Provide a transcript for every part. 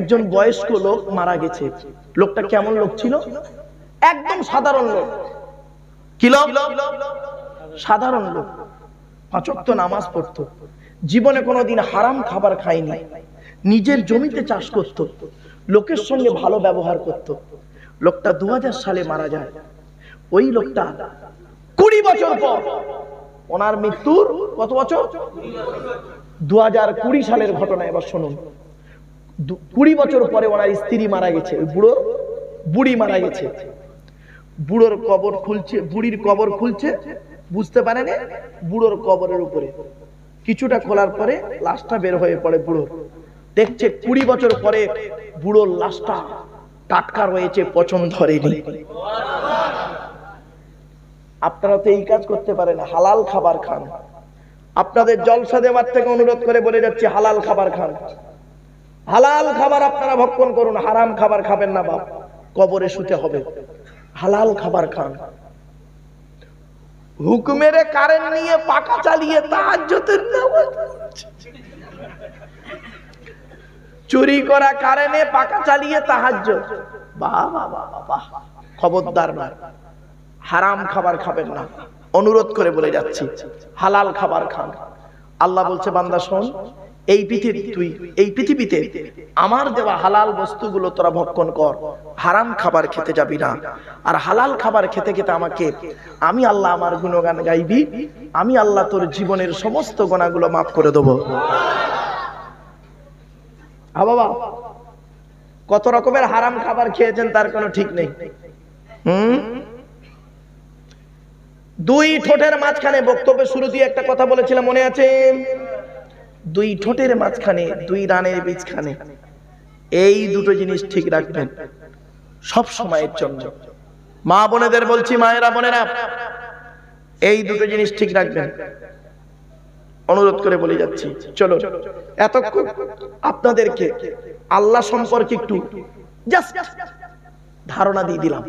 একজন বয়স্ক লোক মারা গেছে। লোকটা কেমন লোক ছিল? একদম সাধারণ লোক। কি লোক? সাধারণ লোক। 5 ওয়াক্ত নামাজ পড়তো, জীবনে কোনোদিন হারাম খাবার খায়নি, নিজের জমিতে চাষ করত, লোকের সঙ্গে ভালো ব্যবহার করত। লোকটা 2000 সালে মারা যায়। ওই লোকটা 20 বছর পর, ওনার মৃত্যুর কত বছর? 2020 সালের ঘটনা। এবার শুনুন, 20 বছর পরে ওনার স্ত্রী মারা গেছে, বুড়ি মারা গেছে। বুড়োর কবর খুলছে, বুড়ির কবর খুলছে, বুঝতে পারেন বুড়োর কবরের উপরে কিছুটা খোলার পরে লাশটা বের হয়ে পড়ে। বুড়োর দেখছে 20 বছর পরে বুড়োর লাশটা টাটকা রয়েছে, পচন ধরেনি। আপনারা তো এই কাজ করতে পারেন, হালাল খাবার খান। আপনাদের জলসা দেওয়ার থেকে অনুরোধ করে বলে যাচ্ছি, হালাল খাবার খান। হালাল খাবার আপনারা ভক্ষণ করুন, হারাম খাবার খাবেন না। বাপ, কবরে শুতে হবে। হালাল খাবার খান। হুকুমের কারেন্ট নিয়ে পাকা চালিয়ে তাহাজ্জুদের নামাজ পড়ছে, চুরি করা কারেন্টে পাকা চালিয়ে তাহাজ্জুদ। বাবা বাবা, খবরদার না, হারাম খাবার খাবেন না। অনুরোধ করে বলে যাচ্ছি, হালাল খাবার খান। আল্লাহ বলছে, বান্দা শোন, এই পৃথিবীতে আমার দেওয়া হালাল বস্তুগুলো তোরা ভক্ষণ কর, হারাম খাবার খেতে যাবি না। আর হালাল খাবার খেতে খেতে আমি আল্লাহ আমার গুণগান গাইবি, আমি আল্লাহ তোর জীবনের সমস্ত গুনাহগুলো মাফ করে দেবো। বাবা, কত রকমের হারাম খাবার খেয়েছেন তার কোনো ঠিক নেই। 2 ঠোঁটের মাঝখানে, বক্তব্যের শুরুতে একটা কথা বলেছিলাম, মনে আছে? 2 ঠোঁটের মাঝখানে, 2 রানের বীজখানে, এই দুটো জিনিস ঠিক রাখবেন সব সময়ের জন্য। মা বোনেদের বলছি, মায়েরা বোনেরা, এই দুটো জিনিস ঠিক রাখবেন, অনুরোধ করে বলে যাচ্ছি। চলো, এতক্ষণ আপনাদেরকে আল্লাহ সম্পর্কে একটু জাস্ট ধারণা দিয়ে দিলাম।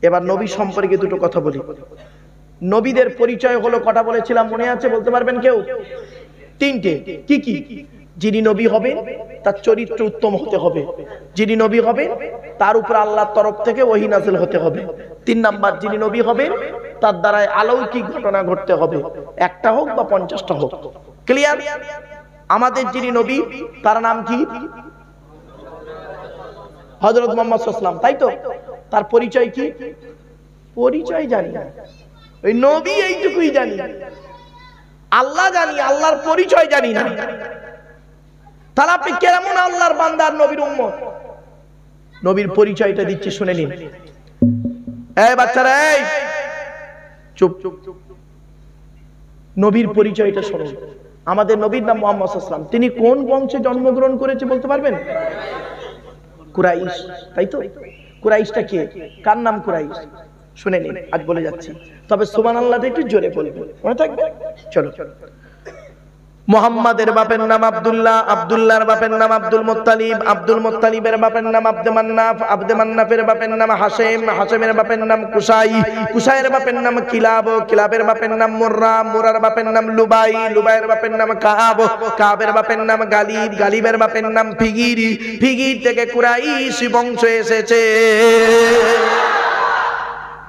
এবার নবী সম্পর্কে দুটো কথা বলি। নবীদের পরিচয় হলো কটা বলেছিলাম, মনে আছে? বলতে পারবেন কেউ? 3টে। কি কি? যিনি নবী হবেন তার চরিত্র উত্তম হতে হবে, যিনি নবী হবেন তার উপর আল্লাহর তরফ থেকে ওহী নাযিল হতে হবে। 3 নাম্বার, যিনি নবী হবেন তার দ্বারাই অলৌকিক ঘটনা ঘটতে হবে, একটা হোক বা 50টা হোক। ক্লিয়ার? আমাদের যিনি নবী তার নাম কি? হযরত মুহাম্মদ সাল্লাল্লাহু আলাইহি ওয়াসাল্লাম, তাই তো? তার পরিচয় কি? পরিচয় জানি না, ওই নবী এইটুকুই জানি। আল্লাহ জানি, আল্লাহর পরিচয় জানি না। তাহলে আপনি কেমন আল্লাহর বান্দা, নবীর উম্মত? নবীর পরিচয়টা দিচ্ছি, শুনে নিন। এই বাচ্চারা, এই চুপ। নবীর পরিচয়টা শুনুন। আমাদের নবীর নাম মুহাম্মদ সাল্লাল্লাহু আলাইহি ওয়াসাল্লাম। তিনি কোন বংশে জন্মগ্রহণ করেছে বলতে পারবেন? কুরাইশ, তাই তো? কুরাইশটা কে? কার নাম কুরাইশ? শুনে নিন, আজ বলে যাচ্ছি, তবে সুবহানাল্লাহটা একটু জোরে বলবেন, মনে থাকবে। চলো। মুহাম্মাদের বাপের নাম আব্দুল্লাহ, আব্দুল্লাহর বাপের নাম আব্দুল মুত্তালিব, আব্দুল মুত্তালিবের বাপের নাম আব্দে মান্নাফ, আব্দে মান্নাফের বাপের নাম হাশেম, হাশেমের বাপের নাম কুসাই, কুসাইয়ের বাপের নাম কিলাব, কিলাবের বাপের নাম মুররা, মুরার বাপের নাম লুবাই, লুবাইয়ের বাপের নাম কাব, কাবের বাপের নাম গালিব, গালিবের বাপের নাম ফিগির, ফিগির থেকে কুরাইশ বংশ এসেছে।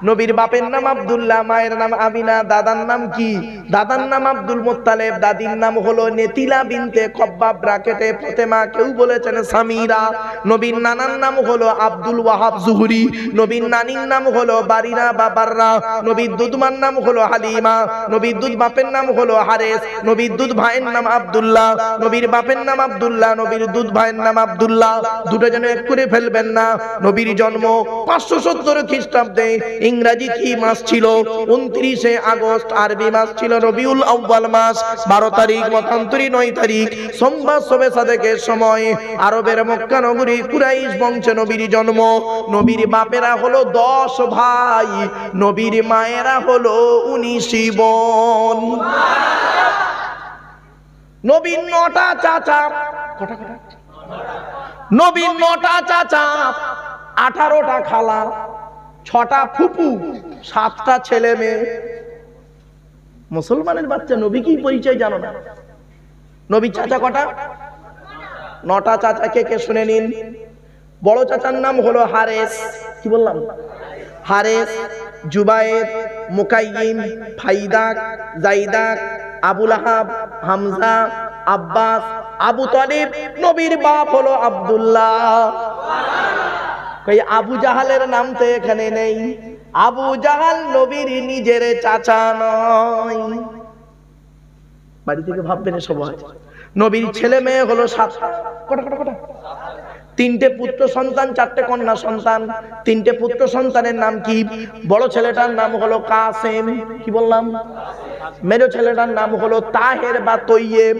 নবীর বাপের নাম আব্দুল্লাহ, মায়ের নাম আমিনা, দাদার নাম কি? দাদার নাম আব্দুল মুত্তালিব, দাদির নাম হলো নেতিলা বিনতে কব্বাব ব্রাকেটে ফাতেমা, কেউ বলেছেন সামিরা। নবীর নানার নাম হলো আব্দুল ওয়াহাব জুহরি, নবীর নানির নাম হলো বারিনা বা বাররা, নবীর দুধমার নাম হলো হালিমা, নবীর দুধ বাপের নাম হলো হারেস, নবীর দুধ ভাইয়ের নাম আব্দুল্লাহ, নবীর বাপের নাম আব্দুল্লাহ, নবীর দুধ ভাইয়ের নাম আব্দুল্লাহ। দুটো যেন এক করে ফেলবেন না। নবীর জন্ম 570 খ্রিস্টাব্দে। ইংরেজি কি মাস ছিল? 29শে আগস্ট। আরবি মাস ছিল রবিউল আউয়াল মাস। 12 তারিখ মতান্তরী 9 তারিখ সোমবার শবে সাদেকের সময় আরবের মক্কা নগরী কুরাইশ বংশে নবীর জন্ম। নবীর বাপেরা হলো 10 ভাই, নবীর মায়েরা হলো 19 বোন। নবীর 9টা চাচা, নবীর 9টা চাচা, 18টা খালা, 6টা ফুপু, 7টা ছেলে মেয়ে। মুসলমানের বাচ্চা, নবী কি পরিচয় জানো না? নবীর চাচা কটা? নটা চাচাকে কে শুনে নিন। বড় চাচার নাম হলো হারেস, কি বললাম? হারেস, জুবায়ের, মুকাইয়িম, ফাইদাক, জাইদাক, আবুল আহাব, হামজা, আব্বাস, আবু তালিব। নবীর বাপ হলো আব্দুল্লাহ। কই আবু জাহালের নাম তো এখানে নেই। আবু জাহাল নবীর নিজের চাচা নয়। বাড়ি থেকে ভাববেন সবাই। নবীর ছেলে মেয়ে হলো 7। কটা কটা কটা? 3টে পুত্র সন্তান, 4টে কন্যা সন্তান। 3টে পুত্র সন্তানের নাম কি? বড় ছেলেটার নাম হলো কাসেম, কি বললাম? মেজো ছেলেটার নাম হলো তাহের বা তৈয়েব।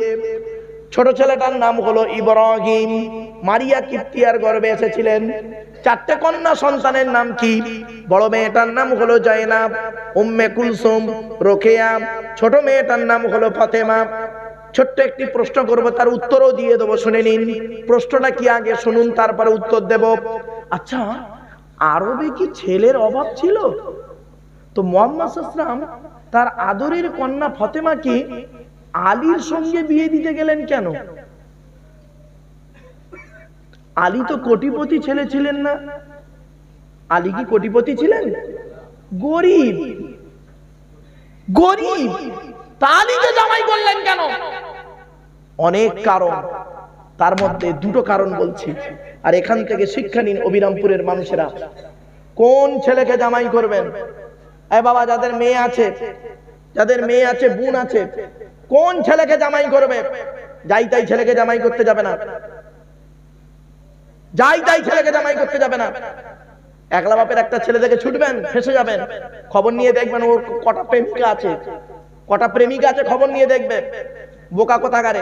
ছোট ছেলেটার নাম হলো ইব্রাহিম। মারিয়া কিপ্তিয়ার গর্ভে এসেছিলেন। 4টে কন্যা সন্তানের নাম কি? বড় মেয়েটার নাম হলো জাইনাব, উম্মে কুলসুম, রোকেয়া। ছোট মেয়েটার নাম হলো ফাতেমা। ছোট্ট একটি প্রশ্ন করব, তার উত্তরও দিয়ে দেবো, শুনে নিন। প্রশ্নটা কি আগে শুনুন, তারপরে উত্তর দেব। আচ্ছা, আরবে কি ছেলের অভাব ছিল? তো মুহাম্মদ সাল্লাল্লাহু আলাইহি ওয়াসাল্লাম তার আদরের কন্যা ফাতেমাকে আলীর সঙ্গে বিয়ে দিতে গেলেন কেন? আলী তো কোটিপতি ছেলে ছিলেন না। আলী কি কোটিপতি ছিলেন? গরিব, গরিব। তা আলীকে জামাই করলেন কেন? অনেক কারণ, তার মধ্যে 2টো কারণ বলছি, আর এখান থেকে শিক্ষা নিন অবিরামপুরের মানুষেরা। কোন ছেলেকে জামাই করবেন? এ বাবা, যাদের মেয়ে আছে, যাদের মেয়ে আছে, বোন আছে, কোন ছেলেকে জামাই করবে? যাই তাই ছেলেকে জামাই করতে যাবে না। যাই তাই ছেলেকে জামাই করতে যাবে না। একলা বাপের একটা ছেলে দেখে ছুটবেন, ফেসে যাবেন। খবর নিয়ে দেখবেন ওর কটা প্রেমিকা আছে, কটা প্রেমিকা আছে, খবর নিয়ে দেখবে। বোকা কোথাকারে।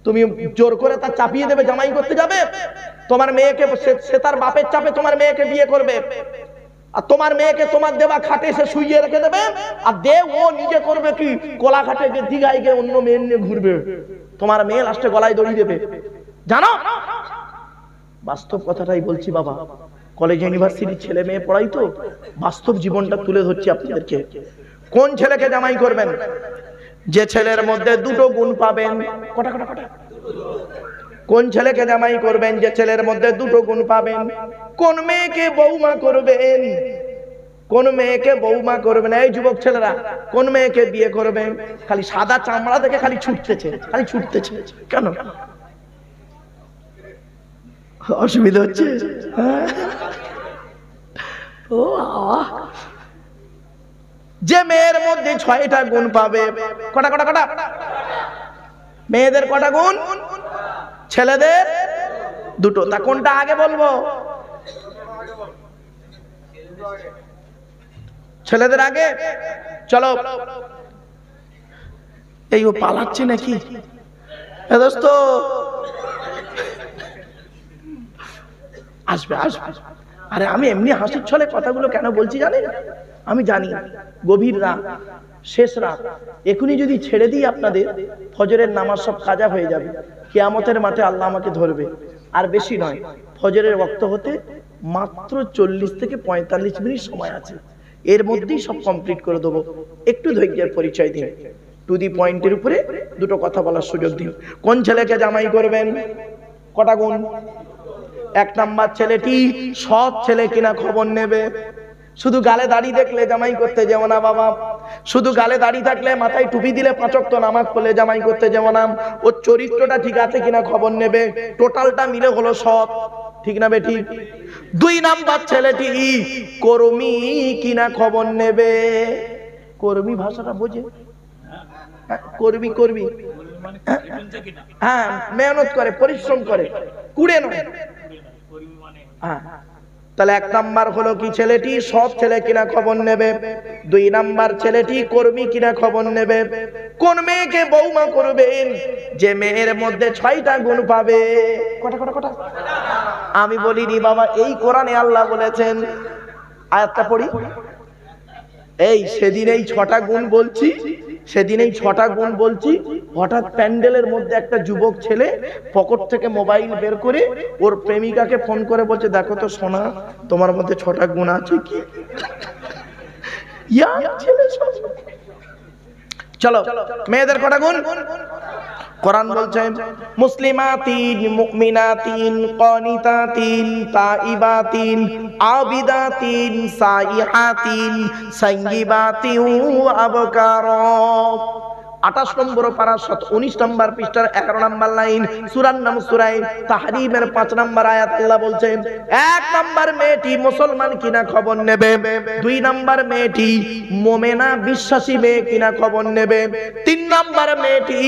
তুমি জোর করে তার চাপিয়ে দেবে, জামাই করতে যাবে। তোমার মেয়েকে, সে তার বাপের চাপে তোমার মেয়েকে বিয়ে করবে, আর তোমার মেয়েকে তোমার দেওয়া খাটে সে শুইয়ে রেখে দেবে, আর ও নিজে করবে কি, কোলা খাটে গিয়ে দিঘায় গিয়ে অন্য মেয়ে নিয়ে ঘুরবে। তোমার মেয়ে লাস্টে গলায় দড়ি দেবে, জানো? বাস্তব কথাটাই বলছি বাবা। কলেজ ইউনিভার্সিটির ছেলে মেয়ে পড়াই তো, বাস্তব জীবনটা তুলে ধরছি আপনাদেরকে। কোন ছেলেকে জামাই করবেন? যে ছেলের মধ্যে 2টো গুণ পাবেন। কটা কটা কটা? কোন ছেলেকে জামাই করবেন? যে ছেলের মধ্যে 2টো গুণ পাবেন। কোন মেয়েকে বৌমা করবেন? কোন মেয়েকে বৌমা করবেন? এই যুবক ছেলেরা, কোন মেয়েকে বিয়ে করবেন? খালি সাদা চামড়া দেখে খালি ছুটতেছে, খালি ছুটতেছে কেন? অসুবিধা হচ্ছে? ও যে মেয়ের মধ্যে 6টা গুণ পাবে। কটা কটা কটা? মেয়েদের কটা গুণ? ছেলেদের 2টো। তা কোনটা আগে বলবো? ছেলেদের আগে। চলো, এই ও পালাচ্ছে নাকি? দোস্ত আসবে আসবে। আরে আমি এমনি হাসির ছলে কথাগুলো কেন বলছি জানেন? আমি জানি গভীর রাত, শেষ রাত, এখনই যদি ছেড়ে দিই আপনাদের, ফজরের নামাজ সব কাজা হয়ে যাবে। কিয়ামতের মাঠে আল্লাহ আমাকে ধরবে। আর বেশি নয়, ফজরের ওয়াক্ত হতে মাত্র 40 থেকে 45 মিনিট সময় আছে। এর মধ্যেই সব কমপ্লিট করে দেবো। একটু ধৈর্যের পরিচয় দিন, টু দি পয়েন্টের উপরে 2টো কথা বলার সুযোগ দিন। কোন ছেলেকে জামাই করবেন? কটা গুণ? 1 নাম্বার, ছেলেটি সৎ ছেলে কিনা খবর নেবে। শুধু গালে দাড়ি দেখলে জামাই করতে যেও না বাবা। শুধু গালে দাড়ি থাকলে, মাথায় টুপি দিলে, 5 ওয়াক্ত নামাজ পড়লে জামাই করতে যেও না। ওর চরিত্রটা ঠিক আছে কিনা খবর নেবে। টোটালটা মিলে হলো সৎ, ঠিক না বেঠিক? 2 নাম্বার, ছেলেটি কর্মী কিনা খবর নেবে। কর্মী ভাষাটা বোঝে? কর্মী, কর্মী, হ্যাঁ, মেহনত করে, পরিশ্রম করে, কুড়ে নয়। হ্যাঁ, তাহলে 1 নাম্বার হলো কি, ছেলেটি সৎ ছেলে কিনা খবর নেবে। 2 নাম্বার, ছেলেটি কর্মী কিনা খবর নেবে। কোন মেয়েকে বৌমা করবেন? যে মেয়ের মধ্যে 6টা গুণ পাবে। কটা কটা কটা? আমি বলিনি বাবা, এই কোরআনে আল্লাহ বলেছেন। আয়াতটা পড়ি। এই সেদিন এই 6টা গুণ বলছি, সেদিন এই 6টা গুণ বলছি, হঠাৎ প্যান্ডেলের মধ্যে একটা যুবক ছেলে পকেট থেকে মোবাইল বের করে ওর প্রেমিকাকে ফোন করে বলছে, দেখো তো সোনা, তোমার মধ্যে 6টা গুণ আছে কি? চলো, মেয়েদের কটা গুণ? কোরআন বলছেন মুসলিমাতিন মুমিনাতিন কানিতাতিন তাইবাতিন আবিদাতিন সাইহাতিন সাইয়্যিবাতিন ওয়া আবকারা। 28 নম্বর পারা 19 নম্বর পৃষ্ঠার 11 নম্বর লাইন, সূরার নাম সূরা তাহরিমের 5 নম্বর আয়াত। আল্লাহ বলছেন 1 নম্বর মেয়েটি মুসলমান কিনা খবর নেবে, 2 নম্বর মেয়েটি মুমিনা বিশ্বাসী মেয়ে কিনা খবর নেবে, 3 নম্বর মেয়েটি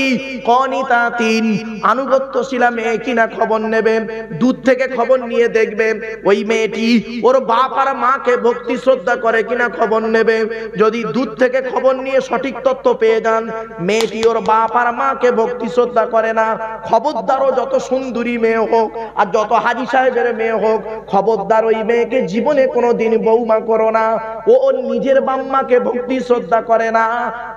কানিতাতিন আনুগত্যশীলা মেয়ে কিনা খবর নেবে। দূর থেকে খবর নিয়ে দেখবে ওই মেয়েটি ওর বাপ আর মাকে ভক্তি শ্রদ্ধা করে কিনা খবর নেবে। যদি দূর থেকে খবর নিয়ে সঠিক তথ্য পেয়ে যান মেয়েটি ওর বাপ আর মাকে ভক্তি শ্রদ্ধা করে না, খবরদার ও যত সুন্দরী মেয়ে হোক আর যত হাজী সাহেবের মেয়ে হোক, খবরদার ওই মেয়েকে জীবনে কোনোদিন বৌমা করো না। ও ওর নিজের বাম্মাকে ভক্তি শ্রদ্ধা করে না,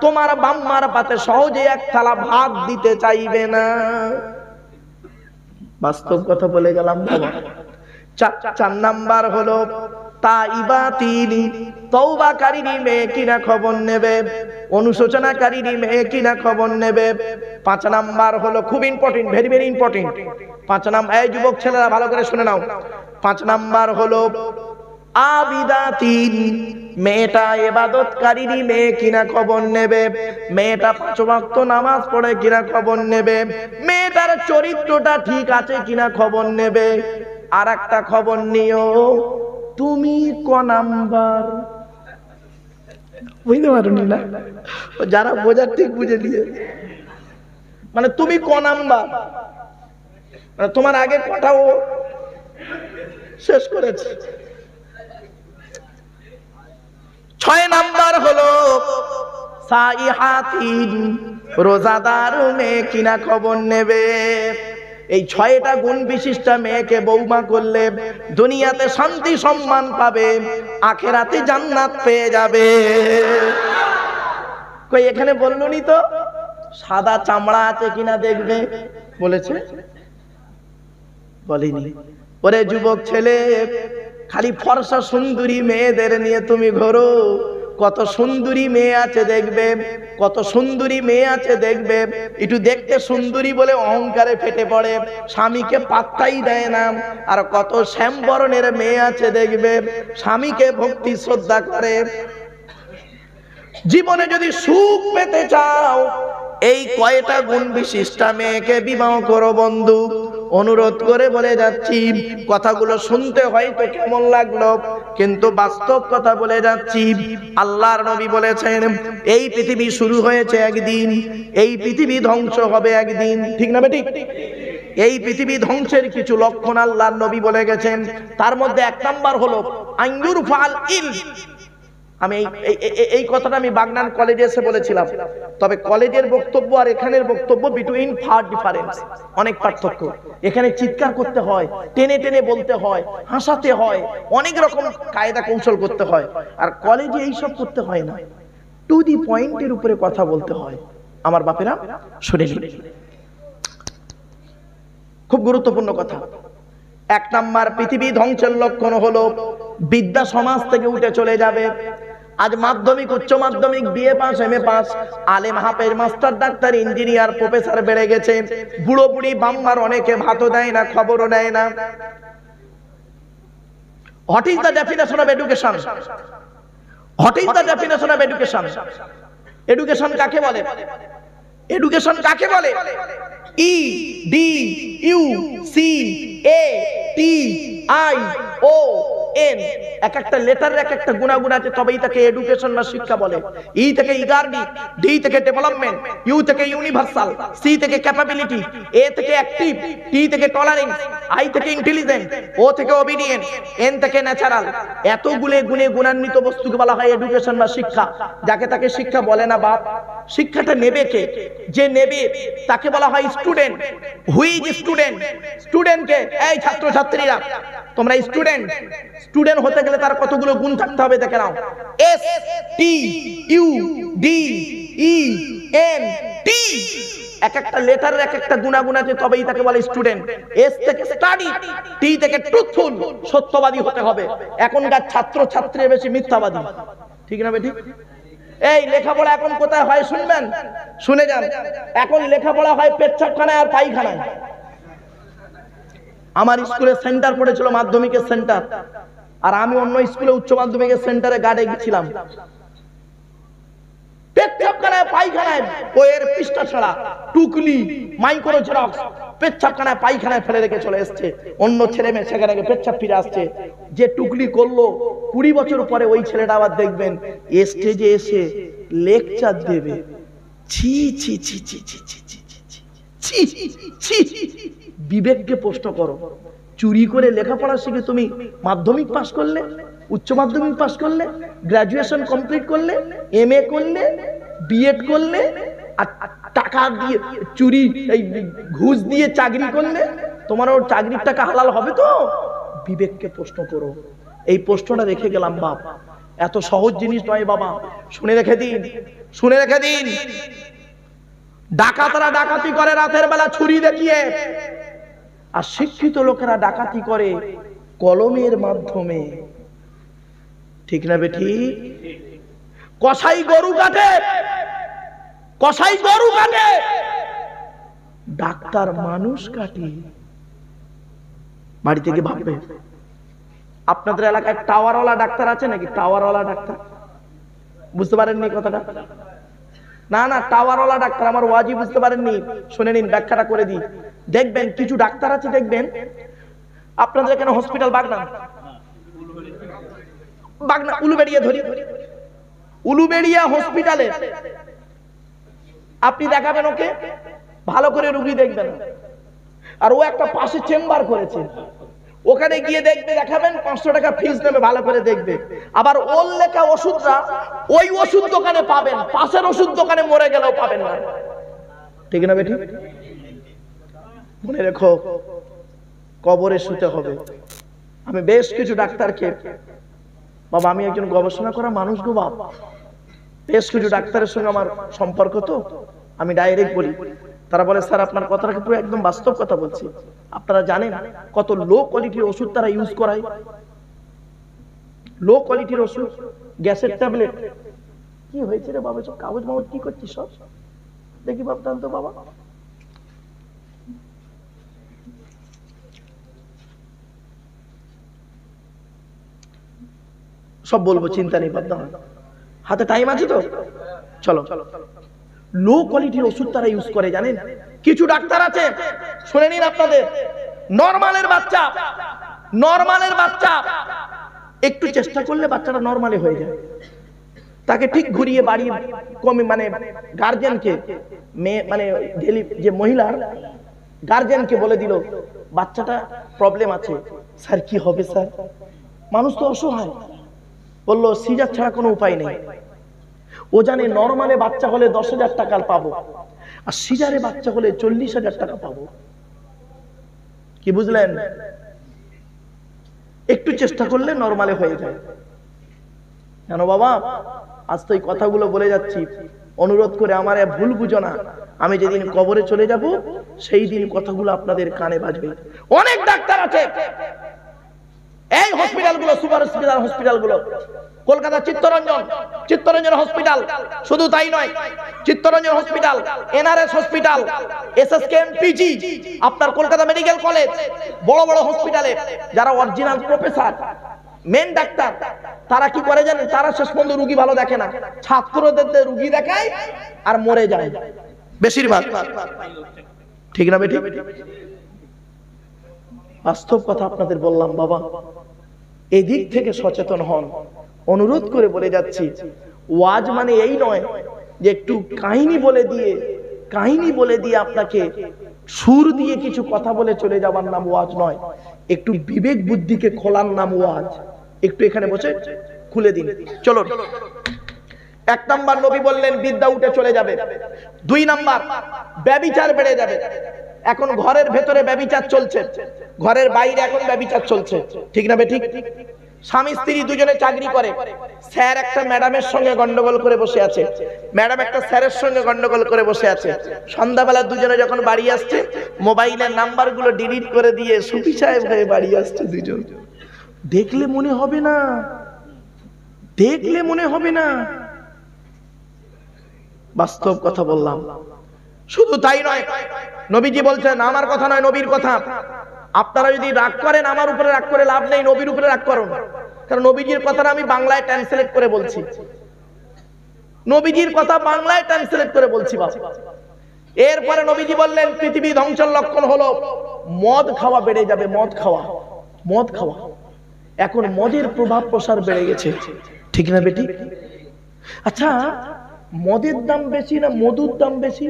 তোমার বাম্মার পাতে সহজে এক থালা ভাত দিতে চাইবে না। বাস্তব কথা বলে গেলাম বাবা। 4 নাম্বার হলো তাইবাতিনি তওবাকারিনী মেয়ে কিনা খবর নেবে, অনুশোচনাকারিনী মেয়ে কিনা খবর নেবে। 5 নাম্বার হলো খুব important, very very important. 5 number, এই যুবক ছেলেরা ভালো করে শুনে নাও। 5 নাম্বার হলো আবিদাতিন মেয়েটা ইবাদতকারিনী মেয়ে কিনা খবর নেবে, মেয়েটা 5 ওয়াক্ত নামাজ পড়ে কিনা খবর নেবে, মেয়েটার চরিত্রটা ঠিক আছে কিনা খবর নেবে। আর একটা খবর নিও, তুমি ক নাম্বার। বুঝতে পারোনি না? যারা বোঝার ঠিক বুঝে নিয়ে, মানে তুমি ক নাম্বার, মানে তোমার আগে কটাও শেষ করেছে। 6 নাম্বার হলো সাইহাতিন রোজাদার মেয়ে কিনা খবর নেবে। এই 6টা গুণ বিশিষ্ট মেয়েকে বৌমা করলে দুনিয়াতে শান্তি সম্মান পাবে, আখেরাতে জান্নাত পেয়ে যাবে। কই এখানে বললনি তো সাদা চামড়া আছে কিনা দেখবে, বলেছে? বলিনি। ওরে যুবক ছেলে, খালি ফর্সা সুন্দরী মেয়েদের নিয়ে তুমি ঘোরো, কত সুন্দরী মেয়ে আছে দেখবে, কত সুন্দরী মেয়ে আছে দেখবে, একটু দেখতে সুন্দরী বলে অহংকারে ফেটে পড়ে, স্বামীকে পাত্তাই দেয় না। আর কত শ্যামবরণের মেয়ে আছে দেখবে, স্বামীকে ভক্তি শ্রদ্ধা করে। জীবনে যদি সুখ পেতে চাও, এই কয়টা গুণ বিশিষ্ট মেয়েকে বিবাহ করো বন্ধু। অনুরোধ করে বলে যাচ্ছি, কথাগুলো শুনতে হয়তো কেমন লাগলো, কিন্তু বাস্তব কথা বলে যাচ্ছি। আল্লাহর নবী বলেছেন এই পৃথিবী শুরু হয়েছে একদিন, এই পৃথিবী ধ্বংস হবে একদিন, ঠিক না বেঠিক? এই পৃথিবী ধ্বংসের কিছু লক্ষণ আল্লাহর নবী বলে গেছেন। তার মধ্যে 1 নাম্বার হলো আইয়ুর ফাল ইল। আমি এই কথাটা আমি বাগনান কলেজে এসে বলেছিলাম, তবে কলেজের বক্তব্য আর এখানের বক্তব্য বিটুইন ফার ডিফারেন্স, অনেক পার্থক্য। এখানে চিৎকার করতে হয়, টেনে টেনে বলতে হয়, হাসাতে হয়, অনেক রকম কায়দা কৌশল করতে হয়। আর কলেজে এইসব করতে হয় না, টু দি পয়েন্টের উপরে কথা বলতে হয়। আমার বাপেরা শুনে নিন, খুব গুরুত্বপূর্ণ কথা। 1 নাম্বার পৃথিবী ধ্বংসের লক্ষণ হলো বিদ্যা সমাজ থেকে উঠে চলে যাবে। আজ মাধ্যমিক, উচ্চ মাধ্যমিক, বিএ পাস, এমএ পাস, আলেম, হাফেজ, মাস্টার, ডাক্তার, ইঞ্জিনিয়ার, প্রফেসর বেড়ে গেছে। বুড়ো বুড়ি বাম্মার অনেকে ভাতও দেয় না, খবরও নেয় না। What is the definition of education? What is the definition of education? Education কাকে বলে? এডুকেশন কাকে বলে? E D U C A T I O N, এক একটা লেটারের এক একটা গুণাগুণ আছে, তবেই তাকে এডুকেশন বা শিক্ষা বলে। ই থেকে ইগারডি, ডি থেকে ডেভেলপমেন্ট, ইউ থেকে ইউনিভার্সাল, সি থেকে ক্যাপাবিলিটি, এ থেকে অ্যাক্টিভ, টি থেকে টলারেন্স, আই থেকে ইন্টেলিজেন্ট, ও থেকে ওবিডিয়েন্ট, এন থেকে ন্যাচারাল। এতগুলো গুণে গুণান্বিত বস্তুকে বলা হয় এডুকেশন বা শিক্ষা। যাকে তাকে শিক্ষা বলে না বাপ। শিক্ষাটা নেবে কে? যে নেবে তাকে বলা হয় স্টুডেন্ট। Hui is student? স্টুডেন্টকে, এই ছাত্র ছাত্রীরা তোমরা স্টুডেন্ট। স্টুডেন্ট হতে গেলে তার কতগুলো গুণ থাকতে হবে দেখে নাও। S T U D E N T, এক একটা লেটারের এক একটা গুণাগুণ আছে, তবেই তাকে বলে স্টুডেন্ট। এস থেকে স্টাডি, টি থেকে ট্রুথফুল, সত্যবাদী হতে হবে। এখনকার ছাত্র ছাত্রী বেশি মিথ্যাবাদী, ঠিক না বেঠিক? এই লেখাপড়া এখন কোথায় হয় শুনবেন? শুনে যান। এখন লেখাপড়া হয় পেচ্ছাপখানায় আর পায়খানায়। আমার স্কুলে সেন্টার পড়েছিল, মাধ্যমিকের সেন্টার, আর আমি অন্য স্কুলে উচ্চ মাধ্যমিকের সেন্টারে গার্ডে গেছিলাম। পেচ্ছাপখানায় পায়খানায় বইয়ের পৃষ্ঠা ছাড়া টুকলি মাইক্রো জেরক্স পেচ্ছাপখানায় পায়খানায় ফেলে রেখে চলে এসছে। অন্য ছেলে মেয়ে সেখানে পেচ্ছাপ ফিরে আসছে। যে টুকলি করলো 20 বছর পরে ওই ছেলেটা আবার দেখবেন স্টেজে এসে লেকচার দেবে। ছি ছি ছি ছি ছি ছি ছি ছি ছি। বিবেককে প্রশ্ন করো। চুরি করে লেখাপড়া শিখে তুমি মাধ্যমিক পাস করলে, উচ্চ মাধ্যমিক পাস করলে, গ্রাজুয়েশন কমপ্লিট করলে, এমএ করলে, বিএড করলে, আর টাকা দিয়ে চুরি এই ঘুষ দিয়ে চাকরি করলে, তোমার ওর চাকরির টাকা হালাল হবে তো? বিবেককে প্রশ্ন করো। এই প্রশ্নটা রেখে গেলাম বাপ। এত সহজ জিনিস নয় বাবা, শুনে রেখে দিন, শুনে রেখে দিন। ডাকাতরা ডাকাতি করে রাতের বেলা ছুরি দেখিয়ে, আর শিক্ষিত লোকেরা ডাকাতি করে কলমের মাধ্যমে। ঠিক না বেঠি? কসাই গরু কাটে, কসাই গরু কাটে, ডাক্তার মানুষ কাটে। বাড়ি থেকে ভাববে। আপনাদের এলাকায় টাওয়ারওয়ালা ডাক্তার আছে নাকি? টাওয়ারওয়ালা ডাক্তার বুঝতে পারেননি কথাটা? না না, টাওয়ারওয়ালা ডাক্তার আমার ওয়াজি বুঝতে পারেননি, শুনে নিন, ব্যাখ্যাটা করে দিই। দেখবেন কিছু ডাক্তার আছে, দেখবেন আপনাদের এখানে হসপিটাল বাগনা, বাগনা উলুবেড়িয়া ধরি, উলুবেড়িয়া হসপিটালে আপনি দেখাবেন ওকে, ভালো করে রুগী দেখবেন। আর ও একটা পাশে চেম্বার করেছে, ওখানে গিয়ে দেখবে, দেখাবেন 500 টাকা ফিস নেবে, ভালো করে দেখবে। আবার ওর লেখা ওষুধরা ওই ওষুধ দোকানে পাবেন, পাশের ওষুধ দোকানে মরে গেলেও পাবেন না। ঠিক না বেটি? মনে রেখো, কবরে শুতে হবে। আমি বেশ কিছু ডাক্তারকে, বাবা আমি একজন গবেষণা করা মানুষ গো বাপ, বেশ কিছু ডাক্তারের সঙ্গে আমার সম্পর্ক, তো আমি ডাইরেক্ট বলি। তারা বলে স্যার আপনার কথাটা পুরো একদম বাস্তব কথা বলছি। আপনারা জানেন কত লো কোয়ালিটির ওষুধ তারা ইউজ করায়? লো কোয়ালিটির ওষুধ, গ্যাসের ট্যাবলেট। কি হয়েছে রে বাবা, সব কাগজ মাগজ কি করছিস সব? দেখি ভাবতাম তো বাবা। সব বলবো, চিন্তা নেই, ভাবতাম হাতে টাইম আছে তো, চলো। লো কোয়ালিটির ওষুধ তারা ইউজ করে, জানেন? কিছু ডাক্তার আছে, শুনে নিন আপনাদের, নরমালের বাচ্চা, নরমালের বাচ্চা একটু চেষ্টা করলে বাচ্চাটা নরমালে হয়ে যায়। তাকে ঠিক ঘুরিয়ে বাড়ি কমে, মানে গার্জেনকে, মেয়ে মানে যে মহিলার গার্জেনকে বলে দিল বাচ্চাটা প্রবলেম আছে। স্যার কি হবে স্যার? মানুষ তো অসহায়। বললো সিজার ছাড়া কোনো উপায় নেই। ও জানে নরমালে বাচ্চা হলে 10,000 টাকা পাবো, আর সিজারে বাচ্চা হলে 40,000 টাকা পাবো। কি বুঝলেন? একটু চেষ্টা করলে নরমালে হয়ে যায়। কেন বাবা, আজ তো এই কথাগুলো বলে যাচ্ছি, অনুরোধ করে আমার ভুল বুঝো না। আমি যেদিন কবরে চলে যাব সেই দিন কথাগুলো আপনাদের কানে বাজবে। অনেক ডাক্তার আছে এই হসপিটালগুলো, সুপার হসপিটাল, হসপিটালগুলো, কলকাতা চিত্তরঞ্জন হসপিটাল, শুধু তাই নয়, চিত্তরঞ্জন হসপিটাল, এনআরএস হসপিটাল, এসএসকেএমপিজি, আপনার কলকাতা মেডিকেল কলেজ, বড় বড় হসপিটালে যারা অরিজিনাল প্রফেসর, মেন ডাক্তার, তারা কি করে জানেন? তারা শেষ পর্যন্ত রুগী ভালো দেখে না, ছাত্রদের রুগী দেখায় আর মরে যায় বেশিরভাগ। ঠিক না বেটি? বাস্তব কথা আপনাদের বললাম বাবা, এই দিক থেকে সচেতন হন। অনুরোধ করে বলে যাচ্ছি, ওয়াজ মানে এই নয় যে একটু কাহিনী বলে দিয়ে আপনাকে সুর দিয়ে কিছু কথা বলে চলে যাবার নাম ওয়াজ নয়। একটু বিবেক বুদ্ধিকে খোলার নাম ওয়াজ। একটু এখানে বসে খুলে দিন। চলো, 1 নাম্বার নবী বললেন বিদ্যা উঠে চলে যাবে। 2 নাম্বার ব্যভিচার বেড়ে যাবে। এখন ঘরের ভেতরে ব্যভিচার চলছে, ঘরের বাইরে এখন ব্যভিচার চলছে। ঠিক না বেঠিক? স্বামী স্ত্রী দুজনে চাকরি করে, স্যার একটা ম্যাডামের সঙ্গে গন্ডগোল করে বসে আছে, ম্যাডাম একটা স্যারের সঙ্গে গন্ডগোল করে বসে আছে। সন্ধ্যাবেলা দুজনে যখন বাড়ি আসছে, মোবাইলের নাম্বারগুলো ডিলিট করে দিয়ে সুফি সাহেব হয়ে বাড়ি আসছে দুজন। দেখলে মনে হবে না, দেখলে মনে হবে না বাস্তব কথা বললাম। শুধু তাই নয়, নবীজি বলছেন, আমার কথা নয় নবীর কথা, আপনারা যদি রাগ করেন আমার উপরে রাগ করে লাভ নেই, নবীর উপরে রাগ করুন। কারণ নবীজির কথাটা আমি বাংলায় ট্রান্সলেট করে বলছি, নবীজির কথা বাংলায় ট্রান্সলেট করে বলছি বাবা। এরপরে নবীজি বললেন পৃথিবী ধ্বংসের লক্ষণ হলো মদ খাওয়া বেড়ে যাবে, মদ খাওয়া, মদ খাওয়া। এখন মদের প্রভাব প্রসার বেড়ে গেছে, ঠিক না বেটি? আচ্ছা, মদের দাম বেশি না মধুর দাম বেশি?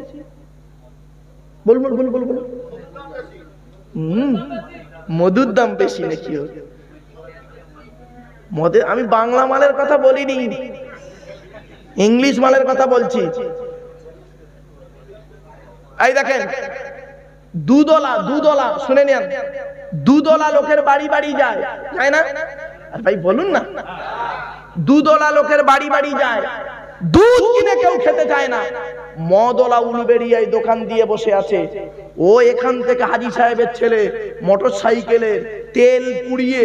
বলুন বলুন বলুন বলুন। মধুর দাম বেশি নাকি? মদের, আমি বাংলা মালের কথা বলিনি, ইংলিশ মালের কথা বলছি। এই দেখেন, দুধওয়ালা শুনে নেন, দুধওয়ালা লোকের বাড়ি বাড়ি যায়, তাই না? আর ভাই বলুন না, দুধওয়ালা লোকের বাড়ি বাড়ি যায়, দুধ কিনে কেউ খেতে চায় না। মদওয়ালা উলুবেড়িয়ায় দোকান দিয়ে বসে আছে, ও এখান থেকে হাজী সাহেবের ছেলে মোটর সাইকেলে তেল পুড়িয়ে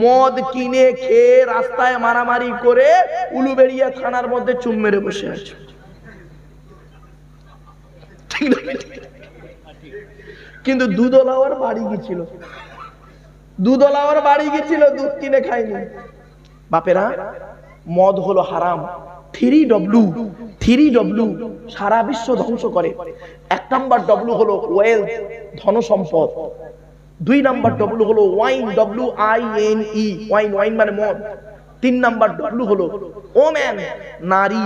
মদ কিনে খেয়ে রাস্তায় মারামারি করে উলুবেড়িয়া থানার মধ্যে চুম মেরে বসে আছে, ঠিক না? কিন্তু দুধওয়ালার বাড়ি গেছিল, দুধওয়ালার বাড়ি গেছিল, দুধ কিনে খায়নি। বাপেরা, মদ হলো হারাম। 3W সারা বিশ্ব ধ্বংস করে। 1 নাম্বার ডব্লু হলো ওয়েলথ, ধন সম্পদ। 2 নাম্বার ডব্লু হলো ওয়াইন, WINE, ওয়াইন, ওয়াইন মানে মদ। 3 নাম্বার ডব্লু হলো ওম্যান, নারী।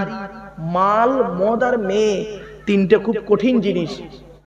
মাল, মদ আর মেয়ে, তিনটে খুব কঠিন জিনিস।